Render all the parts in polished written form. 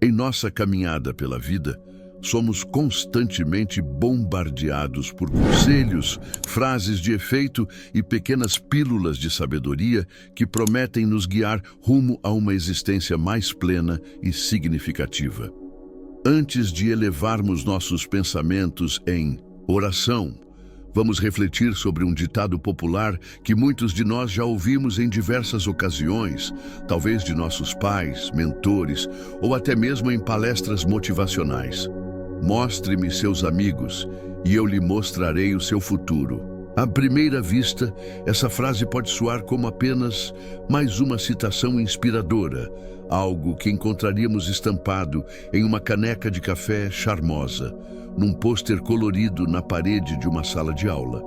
Em nossa caminhada pela vida, somos constantemente bombardeados por conselhos, frases de efeito e pequenas pílulas de sabedoria que prometem nos guiar rumo a uma existência mais plena e significativa. Antes de elevarmos nossos pensamentos em oração, vamos refletir sobre um ditado popular que muitos de nós já ouvimos em diversas ocasiões, talvez de nossos pais, mentores ou até mesmo em palestras motivacionais. Mostre-me seus amigos e eu lhe mostrarei o seu futuro. À primeira vista, essa frase pode soar como apenas mais uma citação inspiradora, algo que encontraríamos estampado em uma caneca de café charmosa, num pôster colorido na parede de uma sala de aula,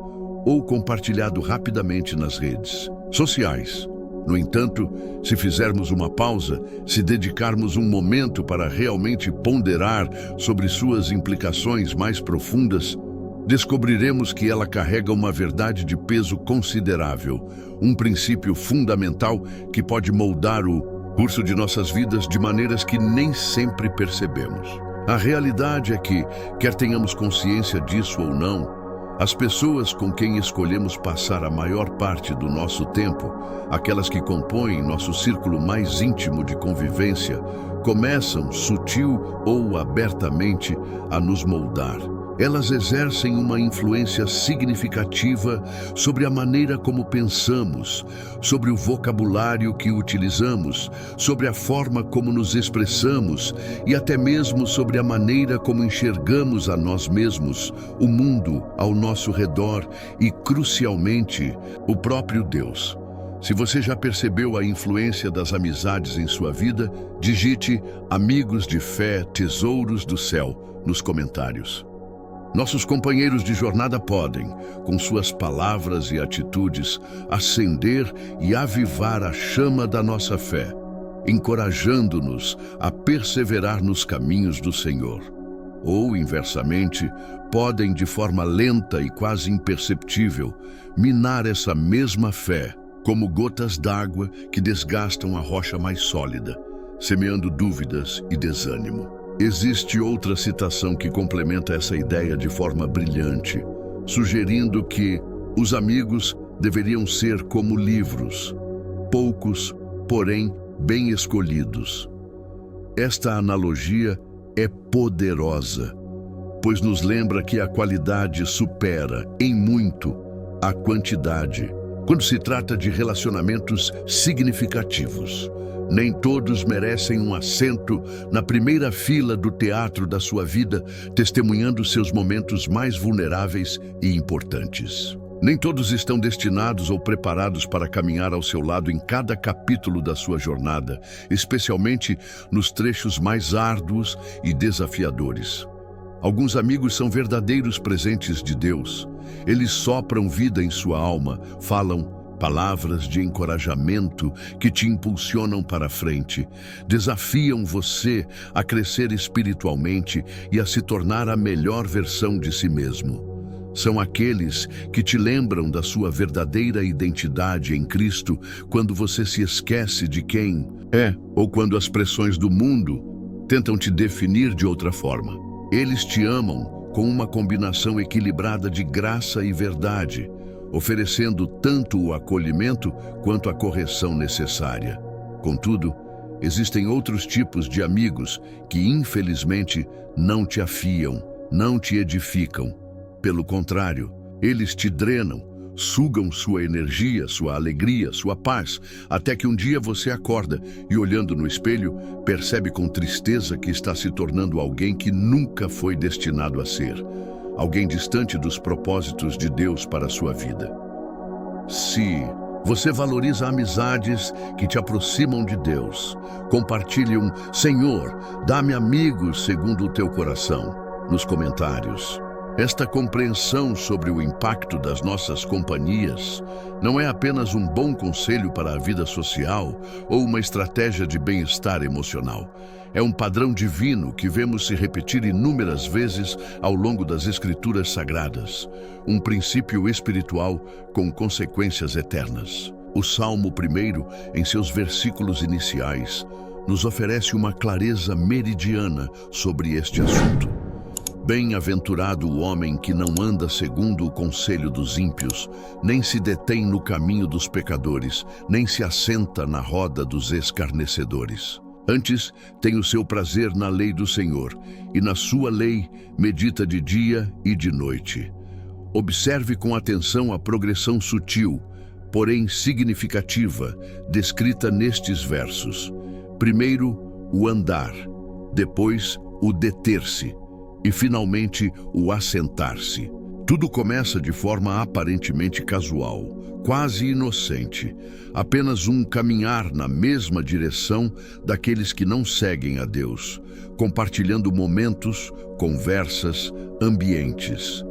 ou compartilhado rapidamente nas redes sociais. No entanto, se fizermos uma pausa, se dedicarmos um momento para realmente ponderar sobre suas implicações mais profundas, descobriremos que ela carrega uma verdade de peso considerável, um princípio fundamental que pode moldar o curso de nossas vidas de maneiras que nem sempre percebemos. A realidade é que, quer tenhamos consciência disso ou não, as pessoas com quem escolhemos passar a maior parte do nosso tempo, aquelas que compõem nosso círculo mais íntimo de convivência, começam, sutil ou abertamente, a nos moldar. Elas exercem uma influência significativa sobre a maneira como pensamos, sobre o vocabulário que utilizamos, sobre a forma como nos expressamos e até mesmo sobre a maneira como enxergamos a nós mesmos, o mundo ao nosso redor e, crucialmente, o próprio Deus. Se você já percebeu a influência das amizades em sua vida, digite "Amigos de Fé, Tesouros do Céu" nos comentários. Nossos companheiros de jornada podem, com suas palavras e atitudes, acender e avivar a chama da nossa fé, encorajando-nos a perseverar nos caminhos do Senhor. Ou, inversamente, podem, de forma lenta e quase imperceptível, minar essa mesma fé, como gotas d'água que desgastam a rocha mais sólida, semeando dúvidas e desânimo. Existe outra citação que complementa essa ideia de forma brilhante, sugerindo que os amigos deveriam ser como livros, poucos, porém bem escolhidos. Esta analogia é poderosa, pois nos lembra que a qualidade supera, em muito, a quantidade, quando se trata de relacionamentos significativos. Nem todos merecem um assento na primeira fila do teatro da sua vida, testemunhando seus momentos mais vulneráveis e importantes. Nem todos estão destinados ou preparados para caminhar ao seu lado em cada capítulo da sua jornada, especialmente nos trechos mais árduos e desafiadores. Alguns amigos são verdadeiros presentes de Deus. Eles sopram vida em sua alma, falam palavras de encorajamento que te impulsionam para a frente, desafiam você a crescer espiritualmente e a se tornar a melhor versão de si mesmo. São aqueles que te lembram da sua verdadeira identidade em Cristo quando você se esquece de quem é ou quando as pressões do mundo tentam te definir de outra forma. Eles te amam com uma combinação equilibrada de graça e verdade, oferecendo tanto o acolhimento quanto a correção necessária. Contudo, existem outros tipos de amigos que, infelizmente, não te afiam, não te edificam. Pelo contrário, eles te drenam, sugam sua energia, sua alegria, sua paz, até que um dia você acorda e, olhando no espelho, percebe com tristeza que está se tornando alguém que nunca foi destinado a ser. Alguém distante dos propósitos de Deus para a sua vida. Se você valoriza amizades que te aproximam de Deus, compartilhe um "Senhor, dá-me amigos segundo o teu coração" nos comentários. Esta compreensão sobre o impacto das nossas companhias não é apenas um bom conselho para a vida social ou uma estratégia de bem-estar emocional. É um padrão divino que vemos se repetir inúmeras vezes ao longo das Escrituras Sagradas, um princípio espiritual com consequências eternas. O Salmo 1, em seus versículos iniciais, nos oferece uma clareza meridiana sobre este assunto. Bem-aventurado o homem que não anda segundo o conselho dos ímpios, nem se detém no caminho dos pecadores, nem se assenta na roda dos escarnecedores. Antes, tem o seu prazer na lei do Senhor, e na sua lei medita de dia e de noite. Observe com atenção a progressão sutil, porém significativa, descrita nestes versos. Primeiro, o andar, depois, o deter-se, e finalmente o assentar-se. Tudo começa de forma aparentemente casual, quase inocente, apenas um caminhar na mesma direção daqueles que não seguem a Deus, compartilhando momentos, conversas, ambientes.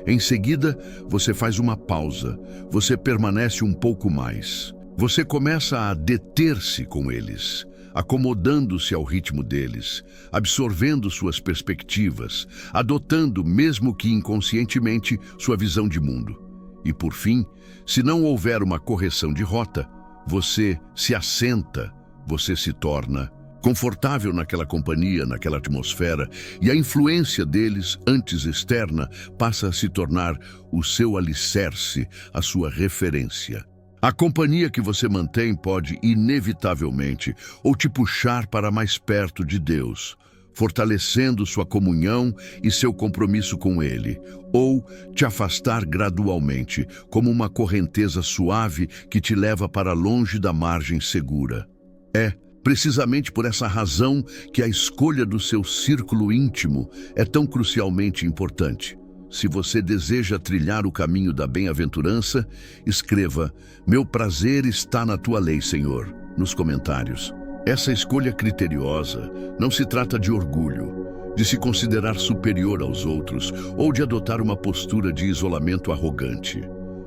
Em seguida, você faz uma pausa, você permanece um pouco mais. Você começa a deter-se com eles, acomodando-se ao ritmo deles, absorvendo suas perspectivas, adotando, mesmo que inconscientemente, sua visão de mundo. E por fim, se não houver uma correção de rota, você se assenta, você se torna confortável naquela companhia, naquela atmosfera, e a influência deles, antes externa, passa a se tornar o seu alicerce, a sua referência. A companhia que você mantém pode, inevitavelmente, ou te puxar para mais perto de Deus, fortalecendo sua comunhão e seu compromisso com Ele, ou te afastar gradualmente, como uma correnteza suave que te leva para longe da margem segura. É precisamente por essa razão que a escolha do seu círculo íntimo é tão crucialmente importante. Se você deseja trilhar o caminho da bem-aventurança, escreva: "Meu prazer está na tua lei, Senhor", nos comentários. Essa escolha criteriosa não se trata de orgulho, de se considerar superior aos outros ou de adotar uma postura de isolamento arrogante.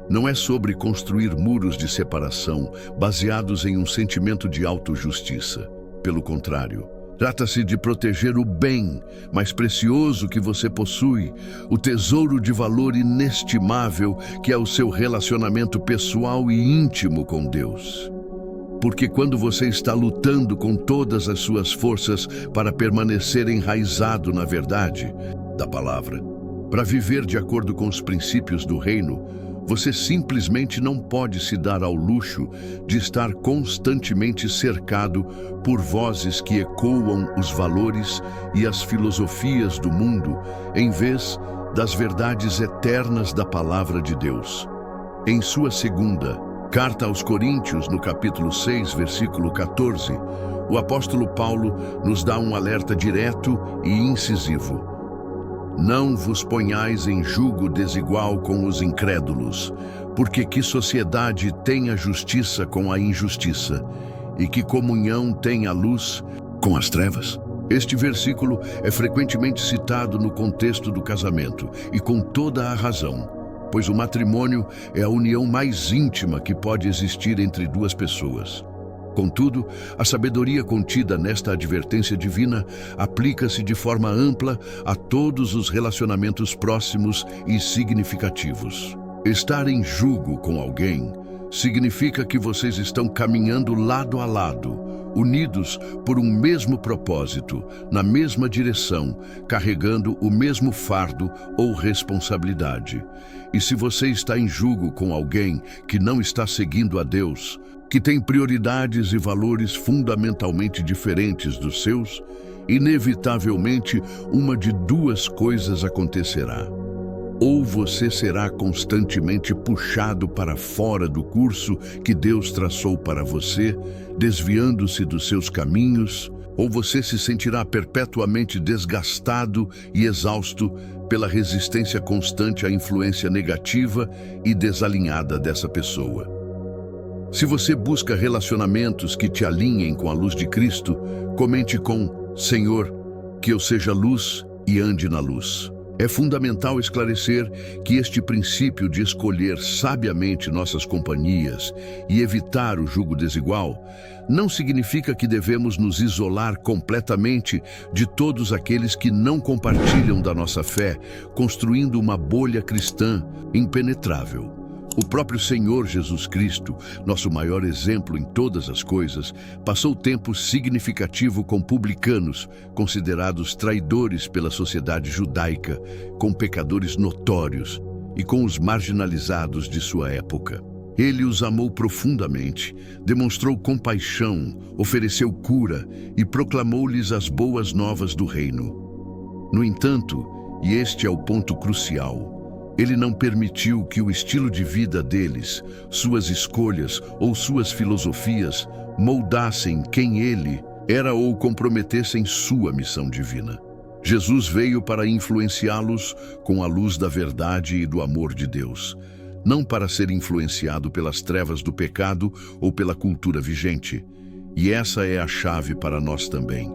Não é sobre construir muros de separação baseados em um sentimento de autojustiça. Pelo contrário, trata-se de proteger o bem mais precioso que você possui, o tesouro de valor inestimável que é o seu relacionamento pessoal e íntimo com Deus. Porque quando você está lutando com todas as suas forças para permanecer enraizado na verdade da palavra, para viver de acordo com os princípios do reino, você simplesmente não pode se dar ao luxo de estar constantemente cercado por vozes que ecoam os valores e as filosofias do mundo, em vez das verdades eternas da palavra de Deus. Em sua segunda carta aos Coríntios, no capítulo 6, versículo 14, o apóstolo Paulo nos dá um alerta direto e incisivo. Não vos ponhais em jugo desigual com os incrédulos, porque que sociedade tem a justiça com a injustiça, e que comunhão tem a luz com as trevas? Este versículo é frequentemente citado no contexto do casamento, e com toda a razão, pois o matrimônio é a união mais íntima que pode existir entre duas pessoas. Contudo, a sabedoria contida nesta advertência divina aplica-se de forma ampla a todos os relacionamentos próximos e significativos. Estar em jugo com alguém significa que vocês estão caminhando lado a lado, unidos por um mesmo propósito, na mesma direção, carregando o mesmo fardo ou responsabilidade. E se você está em jugo com alguém que não está seguindo a Deus, que tem prioridades e valores fundamentalmente diferentes dos seus, inevitavelmente uma de duas coisas acontecerá. Ou você será constantemente puxado para fora do curso que Deus traçou para você, desviando-se dos seus caminhos, ou você se sentirá perpetuamente desgastado e exausto pela resistência constante à influência negativa e desalinhada dessa pessoa. Se você busca relacionamentos que te alinhem com a luz de Cristo, comente com: "Senhor, que eu seja luz e ande na luz." É fundamental esclarecer que este princípio de escolher sabiamente nossas companhias e evitar o jugo desigual não significa que devemos nos isolar completamente de todos aqueles que não compartilham da nossa fé, construindo uma bolha cristã impenetrável. O próprio Senhor Jesus Cristo, nosso maior exemplo em todas as coisas, passou tempo significativo com publicanos, considerados traidores pela sociedade judaica, com pecadores notórios e com os marginalizados de sua época. Ele os amou profundamente, demonstrou compaixão, ofereceu cura e proclamou-lhes as boas novas do reino. No entanto, e este é o ponto crucial, ele não permitiu que o estilo de vida deles, suas escolhas ou suas filosofias moldassem quem ele era ou comprometessem sua missão divina. Jesus veio para influenciá-los com a luz da verdade e do amor de Deus, não para ser influenciado pelas trevas do pecado ou pela cultura vigente. E essa é a chave para nós também.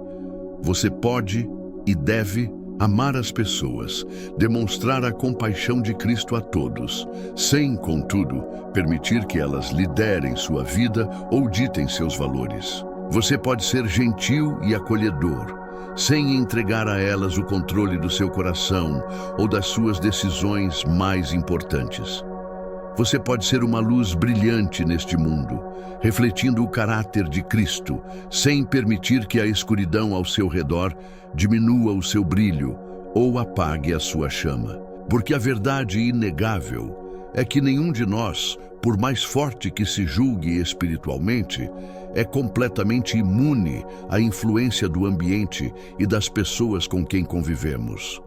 Você pode e deve amar as pessoas, demonstrar a compaixão de Cristo a todos, sem, contudo, permitir que elas liderem sua vida ou ditem seus valores. Você pode ser gentil e acolhedor, sem entregar a elas o controle do seu coração ou das suas decisões mais importantes. Você pode ser uma luz brilhante neste mundo, refletindo o caráter de Cristo, sem permitir que a escuridão ao seu redor diminua o seu brilho ou apague a sua chama. Porque a verdade inegável é que nenhum de nós, por mais forte que se julgue espiritualmente, é completamente imune à influência do ambiente e das pessoas com quem convivemos.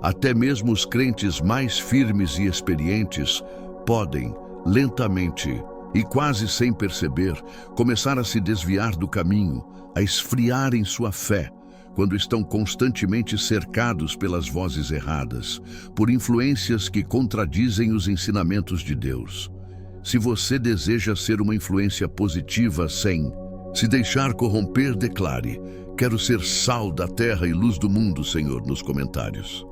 Até mesmo os crentes mais firmes e experientes podem, lentamente e quase sem perceber, começar a se desviar do caminho, a esfriar em sua fé, quando estão constantemente cercados pelas vozes erradas, por influências que contradizem os ensinamentos de Deus. Se você deseja ser uma influência positiva sem se deixar corromper, declare: "Quero ser sal da terra e luz do mundo", Senhor, nos comentários.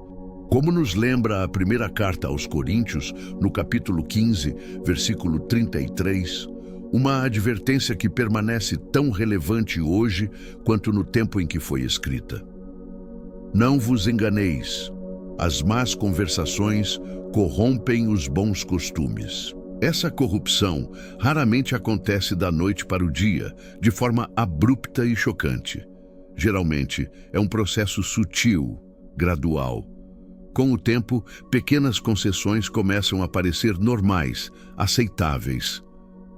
Como nos lembra a primeira carta aos Coríntios, no capítulo 15, versículo 33, uma advertência que permanece tão relevante hoje quanto no tempo em que foi escrita. Não vos enganeis, as más conversações corrompem os bons costumes. Essa corrupção raramente acontece da noite para o dia, de forma abrupta e chocante. Geralmente, é um processo sutil, gradual. Com o tempo, pequenas concessões começam a parecer normais, aceitáveis.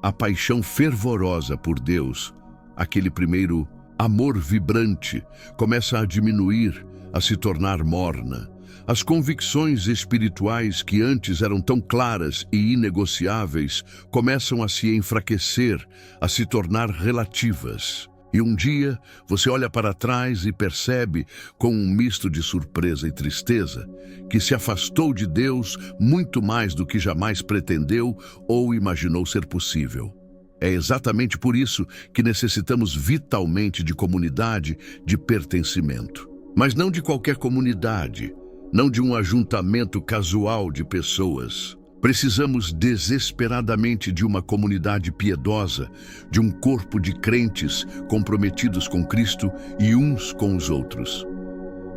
A paixão fervorosa por Deus, aquele primeiro amor vibrante, começa a diminuir, a se tornar morna. As convicções espirituais que antes eram tão claras e inegociáveis começam a se enfraquecer, a se tornar relativas. E um dia, você olha para trás e percebe, com um misto de surpresa e tristeza, que se afastou de Deus muito mais do que jamais pretendeu ou imaginou ser possível. É exatamente por isso que necessitamos vitalmente de comunidade, de pertencimento. Mas não de qualquer comunidade, não de um ajuntamento casual de pessoas. Precisamos desesperadamente de uma comunidade piedosa, de um corpo de crentes comprometidos com Cristo e uns com os outros.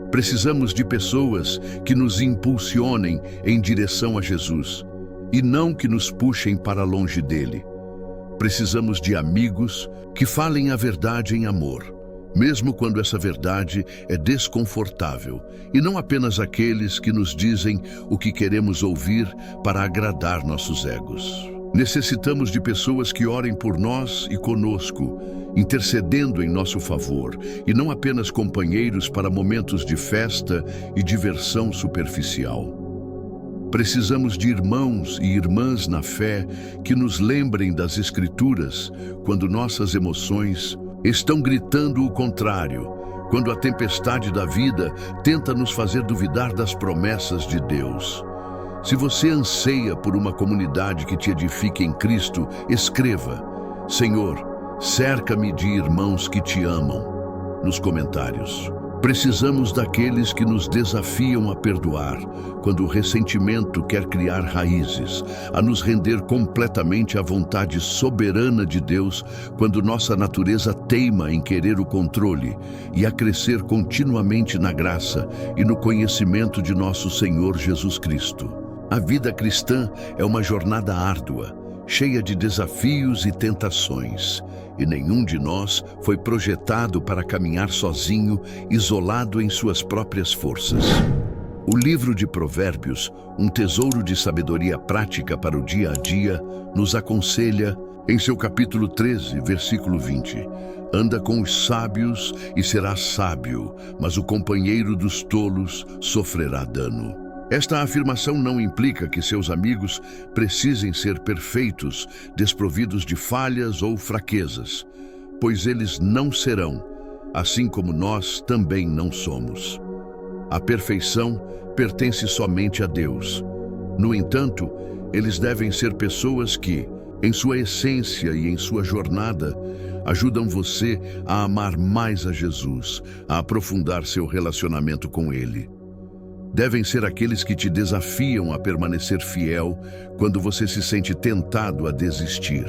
Precisamos de pessoas que nos impulsionem em direção a Jesus e não que nos puxem para longe dele. Precisamos de amigos que falem a verdade em amor, mesmo quando essa verdade é desconfortável, e não apenas aqueles que nos dizem o que queremos ouvir para agradar nossos egos. Necessitamos de pessoas que orem por nós e conosco, intercedendo em nosso favor, e não apenas companheiros para momentos de festa e diversão superficial. Precisamos de irmãos e irmãs na fé que nos lembrem das Escrituras quando nossas emoções estão gritando o contrário, quando a tempestade da vida tenta nos fazer duvidar das promessas de Deus. Se você anseia por uma comunidade que te edifique em Cristo, escreva: "Senhor, cerca-me de irmãos que te amam", nos comentários. Precisamos daqueles que nos desafiam a perdoar, quando o ressentimento quer criar raízes, a nos render completamente à vontade soberana de Deus, quando nossa natureza teima em querer o controle, e a crescer continuamente na graça e no conhecimento de nosso Senhor Jesus Cristo. A vida cristã é uma jornada árdua, cheia de desafios e tentações, e nenhum de nós foi projetado para caminhar sozinho, isolado em suas próprias forças. O livro de Provérbios, um tesouro de sabedoria prática para o dia a dia, nos aconselha, em seu capítulo 13, versículo 20, anda com os sábios e serás sábio, mas o companheiro dos tolos sofrerá dano. Esta afirmação não implica que seus amigos precisem ser perfeitos, desprovidos de falhas ou fraquezas, pois eles não serão, assim como nós também não somos. A perfeição pertence somente a Deus. No entanto, eles devem ser pessoas que, em sua essência e em sua jornada, ajudam você a amar mais a Jesus, a aprofundar seu relacionamento com Ele. Devem ser aqueles que te desafiam a permanecer fiel quando você se sente tentado a desistir,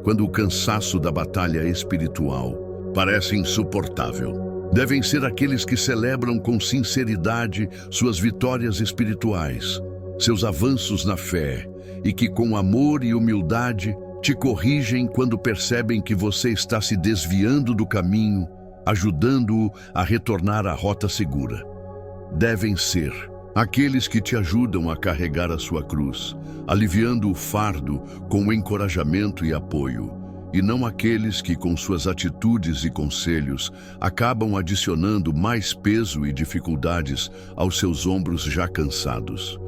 quando o cansaço da batalha espiritual parece insuportável. Devem ser aqueles que celebram com sinceridade suas vitórias espirituais, seus avanços na fé, e que com amor e humildade te corrigem quando percebem que você está se desviando do caminho, ajudando-o a retornar à rota segura. Devem ser aqueles que te ajudam a carregar a sua cruz, aliviando o fardo com encorajamento e apoio, e não aqueles que, com suas atitudes e conselhos, acabam adicionando mais peso e dificuldades aos seus ombros já cansados.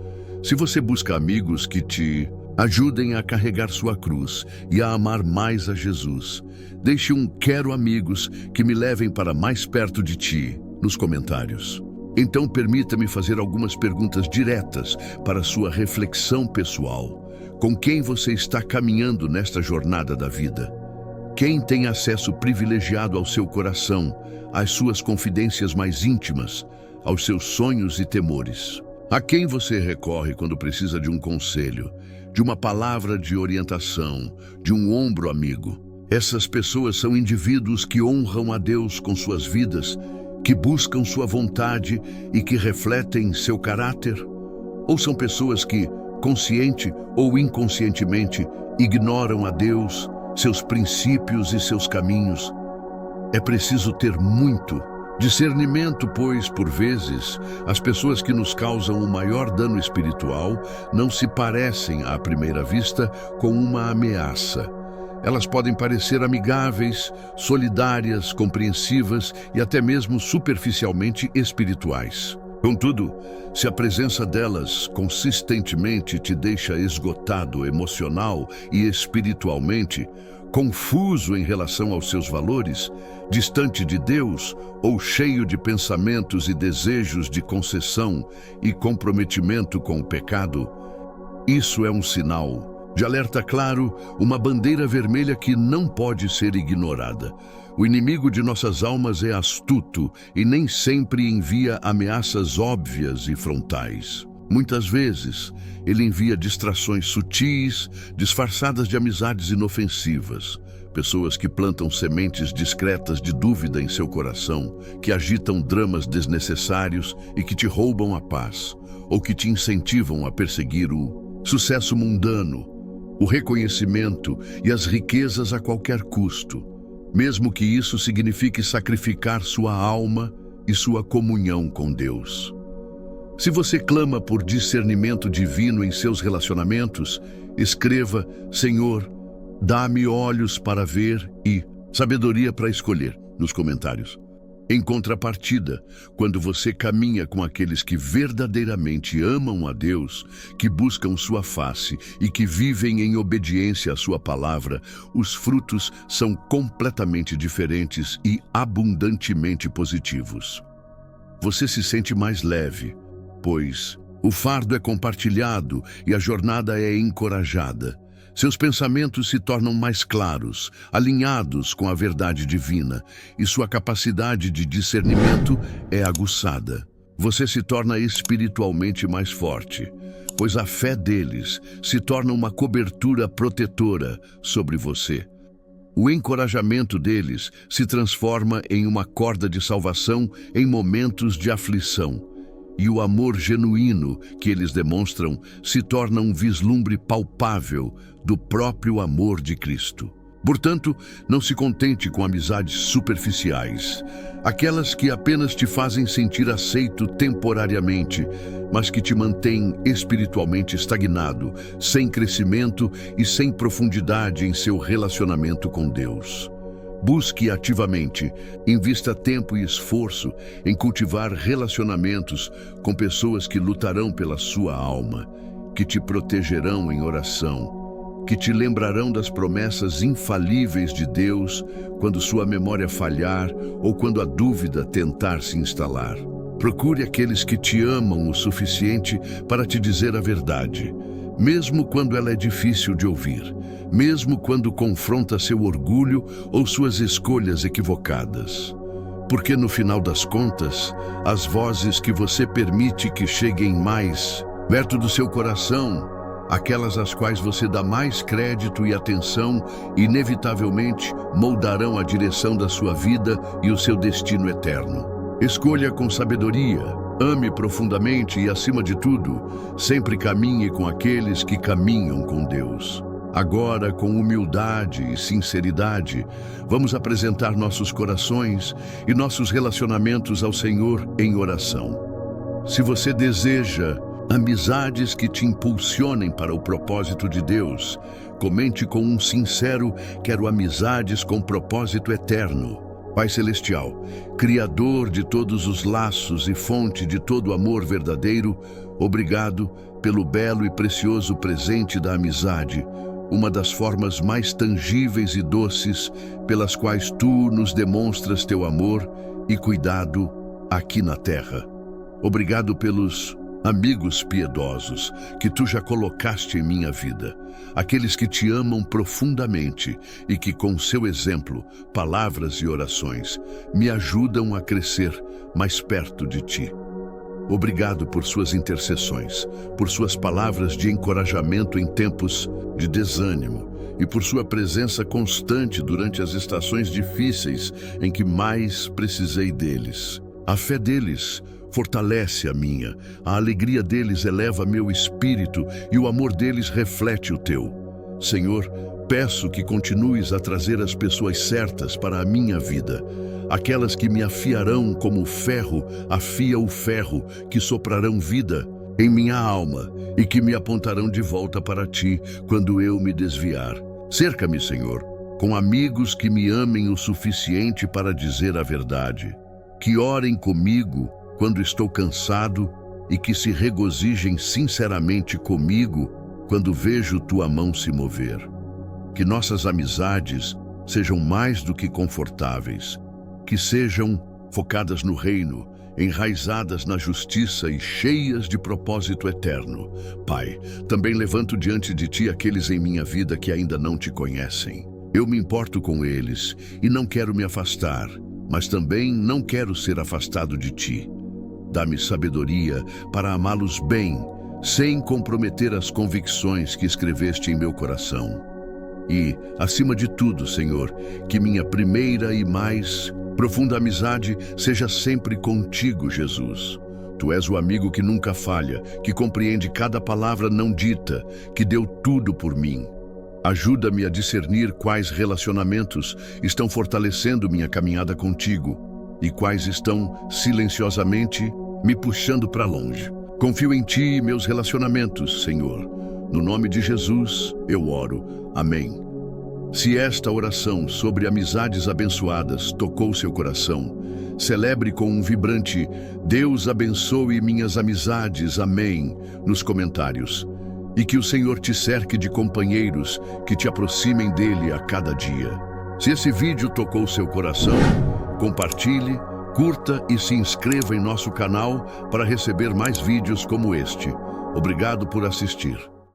Se você busca amigos que te ajudem a carregar sua cruz e a amar mais a Jesus, deixe um "quero amigos que me levem para mais perto de ti" nos comentários. Então permita-me fazer algumas perguntas diretas para sua reflexão pessoal. Com quem você está caminhando nesta jornada da vida? Quem tem acesso privilegiado ao seu coração, às suas confidências mais íntimas, aos seus sonhos e temores? A quem você recorre quando precisa de um conselho, de uma palavra de orientação, de um ombro amigo? Essas pessoas são indivíduos que honram a Deus com suas vidas, que buscam sua vontade e que refletem seu caráter? Ou são pessoas que, consciente ou inconscientemente, ignoram a Deus, seus princípios e seus caminhos? É preciso ter muito discernimento, pois, por vezes, as pessoas que nos causam o maior dano espiritual não se parecem, à primeira vista, com uma ameaça. Elas podem parecer amigáveis, solidárias, compreensivas e até mesmo superficialmente espirituais. Contudo, se a presença delas consistentemente te deixa esgotado emocional e espiritualmente, confuso em relação aos seus valores, distante de Deus ou cheio de pensamentos e desejos de concessão e comprometimento com o pecado, isso é um sinal de alerta claro, uma bandeira vermelha que não pode ser ignorada. O inimigo de nossas almas é astuto e nem sempre envia ameaças óbvias e frontais. Muitas vezes, ele envia distrações sutis, disfarçadas de amizades inofensivas. Pessoas que plantam sementes discretas de dúvida em seu coração, que agitam dramas desnecessários e que te roubam a paz, ou que te incentivam a perseguir o sucesso mundano, o reconhecimento e as riquezas a qualquer custo, mesmo que isso signifique sacrificar sua alma e sua comunhão com Deus. Se você clama por discernimento divino em seus relacionamentos, escreva: Senhor, dá-me olhos para ver e sabedoria para escolher, nos comentários. Em contrapartida, quando você caminha com aqueles que verdadeiramente amam a Deus, que buscam sua face e que vivem em obediência à sua palavra, os frutos são completamente diferentes e abundantemente positivos. Você se sente mais leve, pois o fardo é compartilhado e a jornada é encorajada. Seus pensamentos se tornam mais claros, alinhados com a verdade divina, e sua capacidade de discernimento é aguçada. Você se torna espiritualmente mais forte, pois a fé deles se torna uma cobertura protetora sobre você. O encorajamento deles se transforma em uma corda de salvação em momentos de aflição. e o amor genuíno que eles demonstram se torna um vislumbre palpável do próprio amor de Cristo. Portanto, não se contente com amizades superficiais, aquelas que apenas te fazem sentir aceito temporariamente, mas que te mantêm espiritualmente estagnado, sem crescimento e sem profundidade em seu relacionamento com Deus. Busque ativamente, invista tempo e esforço em cultivar relacionamentos com pessoas que lutarão pela sua alma, que te protegerão em oração, que te lembrarão das promessas infalíveis de Deus quando sua memória falhar ou quando a dúvida tentar se instalar. Procure aqueles que te amam o suficiente para te dizer a verdade, mesmo quando ela é difícil de ouvir, mesmo quando confronta seu orgulho ou suas escolhas equivocadas. Porque no final das contas, as vozes que você permite que cheguem mais perto do seu coração, aquelas às quais você dá mais crédito e atenção, inevitavelmente moldarão a direção da sua vida e o seu destino eterno. Escolha com sabedoria, ame profundamente e, acima de tudo, sempre caminhe com aqueles que caminham com Deus. Agora, com humildade e sinceridade, vamos apresentar nossos corações e nossos relacionamentos ao Senhor em oração. Se você deseja amizades que te impulsionem para o propósito de Deus, comente com um sincero: quero amizades com propósito eterno. Pai Celestial, Criador de todos os laços e fonte de todo amor verdadeiro, obrigado pelo belo e precioso presente da amizade, uma das formas mais tangíveis e doces pelas quais tu nos demonstras teu amor e cuidado aqui na terra. Obrigado pelos amigos piedosos que tu já colocaste em minha vida, aqueles que te amam profundamente e que, com seu exemplo, palavras e orações, me ajudam a crescer mais perto de ti. Obrigado por suas intercessões, por suas palavras de encorajamento em tempos de desânimo e por sua presença constante durante as estações difíceis em que mais precisei deles. A fé deles fortalece a minha, a alegria deles eleva meu espírito e o amor deles reflete o teu. Senhor, peço que continues a trazer as pessoas certas para a minha vida, aquelas que me afiarão como o ferro afia o ferro, que soprarão vida em minha alma e que me apontarão de volta para ti quando eu me desviar. Cerca-me, Senhor, com amigos que me amem o suficiente para dizer a verdade, que orem comigo quando estou cansado e que se regozijem sinceramente comigo quando vejo tua mão se mover. Que nossas amizades sejam mais do que confortáveis, que sejam focadas no reino, enraizadas na justiça e cheias de propósito eterno. Pai, também levanto diante de ti aqueles em minha vida que ainda não te conhecem. Eu me importo com eles e não quero me afastar, mas também não quero ser afastado de ti. Dá-me sabedoria para amá-los bem, sem comprometer as convicções que escreveste em meu coração. E, acima de tudo, Senhor, que minha primeira e mais profunda amizade seja sempre contigo, Jesus. Tu és o amigo que nunca falha, que compreende cada palavra não dita, que deu tudo por mim. Ajuda-me a discernir quais relacionamentos estão fortalecendo minha caminhada contigo e quais estão silenciosamente me puxando para longe. Confio em ti e meus relacionamentos, Senhor. No nome de Jesus, eu oro. Amém. Se esta oração sobre amizades abençoadas tocou seu coração, celebre com um vibrante "Deus abençoe minhas amizades, amém", nos comentários. E que o Senhor te cerque de companheiros que te aproximem dele a cada dia. Se esse vídeo tocou seu coração, compartilhe, curta e se inscreva em nosso canal para receber mais vídeos como este. Obrigado por assistir.